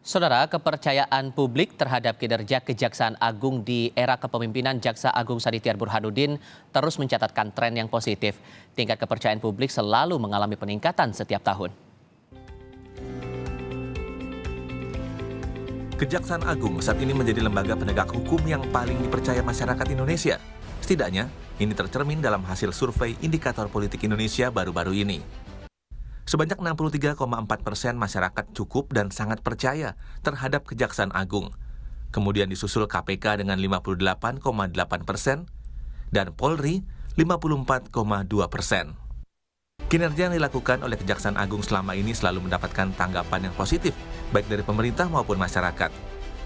Saudara, kepercayaan publik terhadap kinerja Kejaksaan Agung di era kepemimpinan Jaksa Agung Sadityar Burhanuddin terus mencatatkan tren yang positif. Tingkat kepercayaan publik selalu mengalami peningkatan setiap tahun. Kejaksaan Agung saat ini menjadi lembaga penegak hukum yang paling dipercaya masyarakat Indonesia. Setidaknya, ini tercermin dalam hasil survei Indikator Politik Indonesia baru-baru ini. Sebanyak 63,4% masyarakat cukup dan sangat percaya terhadap Kejaksaan Agung. Kemudian disusul KPK dengan 58,8% dan Polri 54,2%. Kinerja yang dilakukan oleh Kejaksaan Agung selama ini selalu mendapatkan tanggapan yang positif, baik dari pemerintah maupun masyarakat.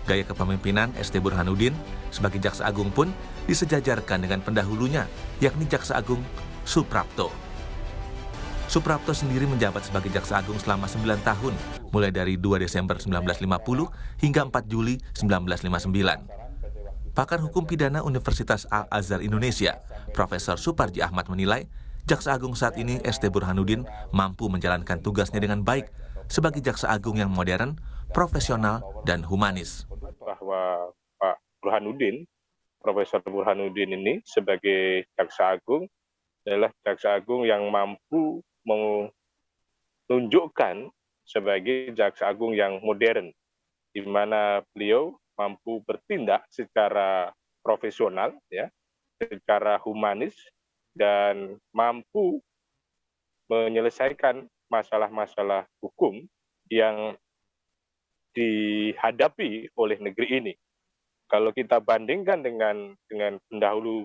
Gaya kepemimpinan ST Burhanuddin sebagai Jaksa Agung pun disejajarkan dengan pendahulunya, yakni Jaksa Agung Suprapto. Suprapto sendiri menjabat sebagai Jaksa Agung selama 9 tahun, mulai dari 2 Desember 1950 hingga 4 Juli 1959. Pakar Hukum Pidana Universitas Al-Azhar Indonesia, Profesor Suparji Ahmad menilai, Jaksa Agung saat ini ST Burhanuddin mampu menjalankan tugasnya dengan baik sebagai Jaksa Agung yang modern, profesional, dan humanis. Bahwa Pak Burhanuddin, Profesor Burhanuddin ini sebagai Jaksa Agung adalah Jaksa Agung yang mampu menunjukkan sebagai Jaksa Agung yang modern, di mana beliau mampu bertindak secara profesional, secara humanis, dan mampu menyelesaikan masalah-masalah hukum yang dihadapi oleh negeri ini. Kalau kita bandingkan dengan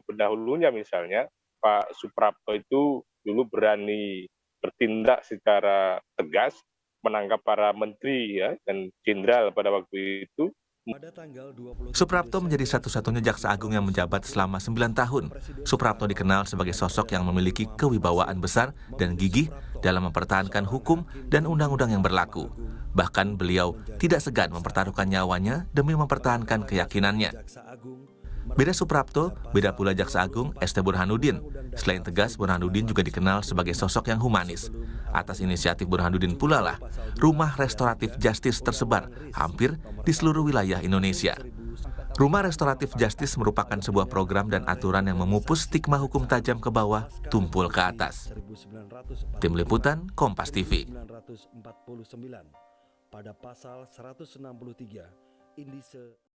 pendahulunya misalnya, Pak Suprapto itu dulu berani bertindak secara tegas, menangkap para menteri dan jenderal pada waktu itu. Suprapto menjadi satu-satunya Jaksa Agung yang menjabat selama 9 tahun. Suprapto dikenal sebagai sosok yang memiliki kewibawaan besar dan gigih dalam mempertahankan hukum dan undang-undang yang berlaku. Bahkan beliau tidak segan mempertaruhkan nyawanya demi mempertahankan keyakinannya. Beda Suprapto, beda pula Jaksa Agung ST Burhanuddin. Selain tegas, Burhanuddin juga dikenal sebagai sosok yang humanis. Atas inisiatif Burhanuddin pula lah, rumah restoratif justice tersebar hampir di seluruh wilayah Indonesia. Rumah restoratif justice merupakan sebuah program dan aturan yang memupus stigma hukum tajam ke bawah, tumpul ke atas. Tim Liputan, Kompas TV. Pada pasal 163, Indise